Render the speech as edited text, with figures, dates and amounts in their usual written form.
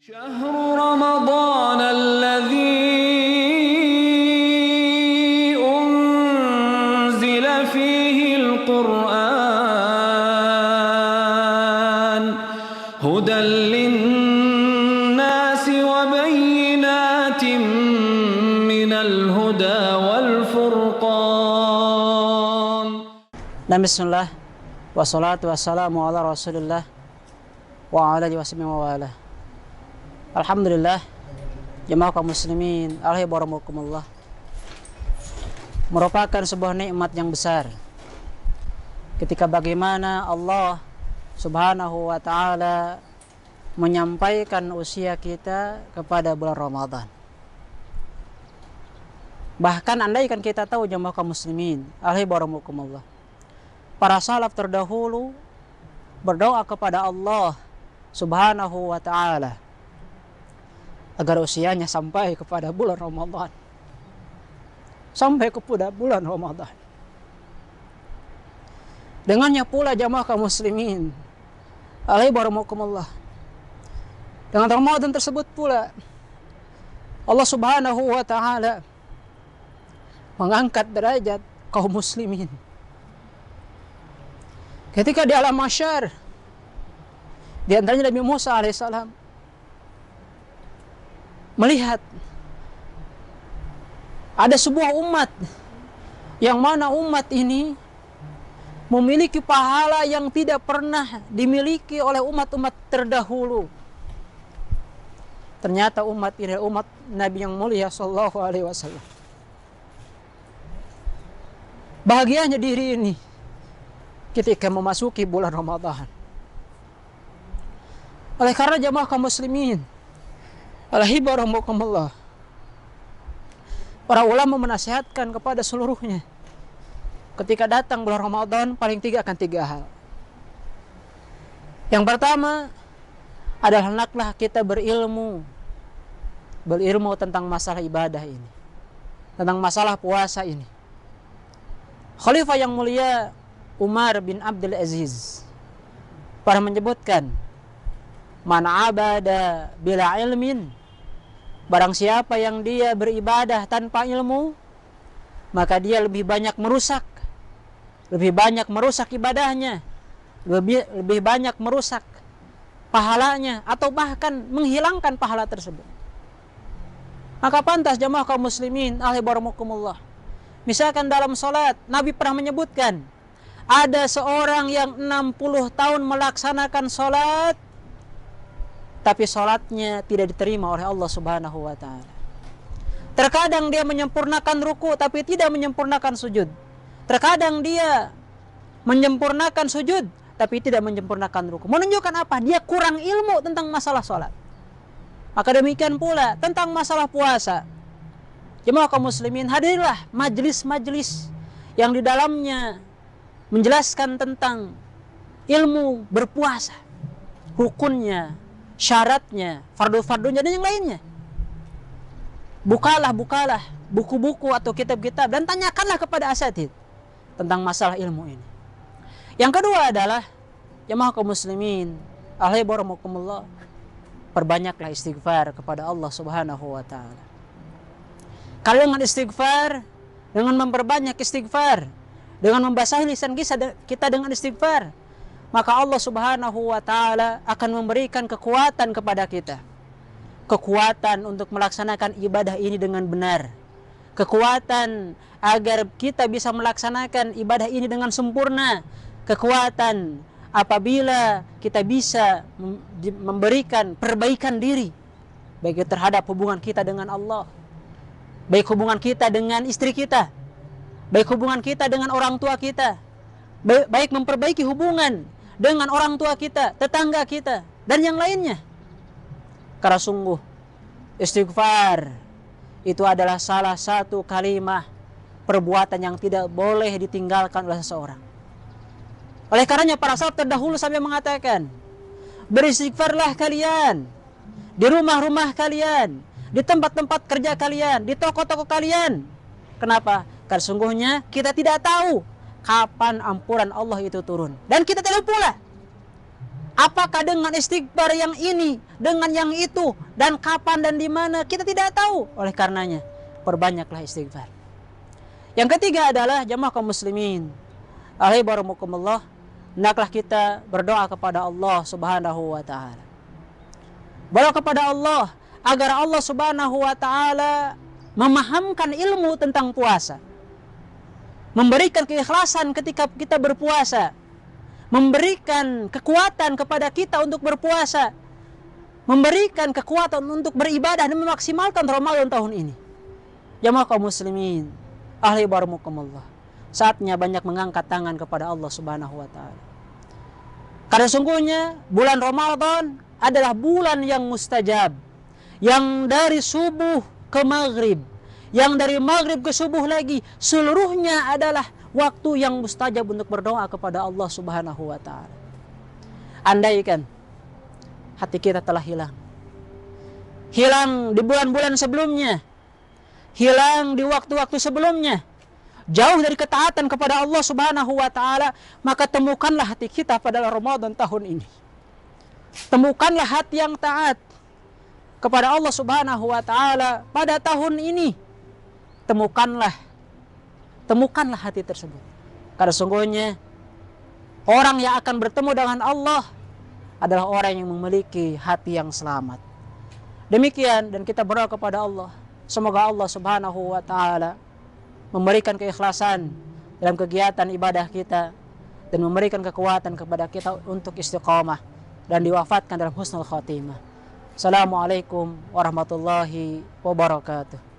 شهر رمضان الذي أنزل فيه القرآن هدى للناس وبينات من الهدى والفرقان. Bismillah wassalatu wassalamu ala rasulillah wa ala alihi wa wala. Alhamdulillah, jemaah kaum muslimin, alhamdulillah, merupakan sebuah nikmat yang besar ketika bagaimana Allah subhanahu wa ta'ala menyampaikan usia kita kepada bulan Ramadan. Bahkan andaikan kita tahu jemaah kaum muslimin, alhamdulillah, para salaf terdahulu berdoa kepada Allah subhanahu wa ta'ala agar usianya sampai kepada bulan Ramadan. Sampai kepada bulan Ramadan. Dengannya pula jamaah kaum muslimin, alhamdulillah, dengan Ramadan tersebut pula Allah subhanahu wa ta'ala mengangkat derajat kaum muslimin. Ketika di alam mahsyar, di antaranya Nabi Musa alaihissalam melihat ada sebuah umat yang mana umat ini memiliki pahala yang tidak pernah dimiliki oleh umat-umat terdahulu. Ternyata umat ini umat Nabi yang mulia sallallahu alaihi wasallam. Bahagianya diri ini ketika memasuki bulan Ramadan. Oleh karena jamaah kaum muslimin, alhamdulillah, para ulama menasihatkan kepada seluruhnya ketika datang bulan Ramadan paling akan tiga hal. Yang pertama adalah hendaklah kita berilmu tentang masalah ibadah ini, tentang masalah puasa ini. Khalifah yang mulia Umar bin Abdul Aziz pernah menyebutkan, man abada bila ilmin, barang siapa yang dia beribadah tanpa ilmu, maka dia lebih banyak merusak ibadahnya, lebih banyak merusak pahalanya, atau bahkan menghilangkan pahala tersebut. Maka pantas jamaah kaum muslimin, alhamdulillah, misalkan dalam salat Nabi pernah menyebutkan ada seorang yang 60 tahun melaksanakan salat, tapi salatnya tidak diterima oleh Allah subhanahu wa ta'ala. Terkadang dia menyempurnakan ruku tapi tidak menyempurnakan sujud. Terkadang dia menyempurnakan sujud tapi tidak menyempurnakan ruku. Menunjukkan apa? Dia kurang ilmu tentang masalah salat. Maka demikian pula tentang masalah puasa. Jemaah kaum muslimin, hadirlah majlis-majlis yang di dalamnya menjelaskan tentang ilmu berpuasa, rukunnya, syaratnya, fardu-fardunya, dan yang lainnya. Bukalah buku-buku atau kitab-kitab dan tanyakanlah kepada asatidz tentang masalah ilmu ini. Yang kedua adalah jemaah kaum muslimin, alhamdulillah, perbanyaklah istighfar kepada Allah subhanahu wa ta'ala. Kalau dengan istighfar, dengan memperbanyak istighfar, dengan membasahi lisan kita dengan istighfar, maka Allah subhanahu wa ta'ala akan memberikan kekuatan kepada kita. Kekuatan untuk melaksanakan ibadah ini dengan benar. Kekuatan agar kita bisa melaksanakan ibadah ini dengan sempurna. Kekuatan apabila kita bisa memberikan perbaikan diri, baik terhadap hubungan kita dengan Allah, baik hubungan kita dengan istri kita, baik hubungan kita dengan orang tua kita, baik memperbaiki hubungan dengan orang tua kita, tetangga kita, dan yang lainnya. Karena sungguh istighfar itu adalah salah satu kalimah perbuatan yang tidak boleh ditinggalkan oleh seseorang. Oleh karenanya para salaf terdahulu sampai mengatakan, beristighfarlah kalian di rumah-rumah kalian, di tempat-tempat kerja kalian, di toko-toko kalian. Kenapa? Karena sungguhnya kita tidak tahu kapan ampunan Allah itu turun. Dan kita tidak pula Apakah dengan istighfar yang ini, dengan yang itu, dan kapan dan di mana, kita tidak tahu. Oleh karenanya, perbanyaklah istighfar. Yang ketiga adalah jamaah kaum muslimin, alaihissalam, hendaklah kita berdoa kepada Allah Subhanahu wa taala. Berdoa kepada Allah agar Allah Subhanahu wa taala memahamkan ilmu tentang puasa. Memberikan keikhlasan ketika kita berpuasa. Memberikan kekuatan kepada kita untuk berpuasa, memberikan kekuatan untuk beribadah dan memaksimalkan Ramadan tahun ini. Jamaah kaum muslimin, alaihissalam, saatnya banyak mengangkat tangan kepada Allah Subhanahu wa taala. Karena sungguhnya bulan Ramadan adalah bulan yang mustajab, yang dari subuh ke maghrib, yang dari maghrib ke subuh lagi, seluruhnya adalah waktu yang mustajab untuk berdoa kepada Allah Subhanahu wa taala. Andaikan hati kita telah hilang di bulan-bulan sebelumnya, hilang di waktu-waktu sebelumnya, jauh dari ketaatan kepada Allah Subhanahu wa taala, maka temukanlah hati kita pada Ramadan tahun ini. Temukanlah hati yang taat kepada Allah Subhanahu wa taala pada tahun ini. Temukanlah hati tersebut. Karena sungguhnya orang yang akan bertemu dengan Allah adalah orang yang memiliki hati yang selamat. Demikian, dan kita berdoa kepada Allah, semoga Allah Subhanahu wa taala memberikan keikhlasan dalam kegiatan ibadah kita dan memberikan kekuatan kepada kita untuk istiqamah dan diwafatkan dalam husnul khatimah. Assalamualaikum warahmatullahi wabarakatuh.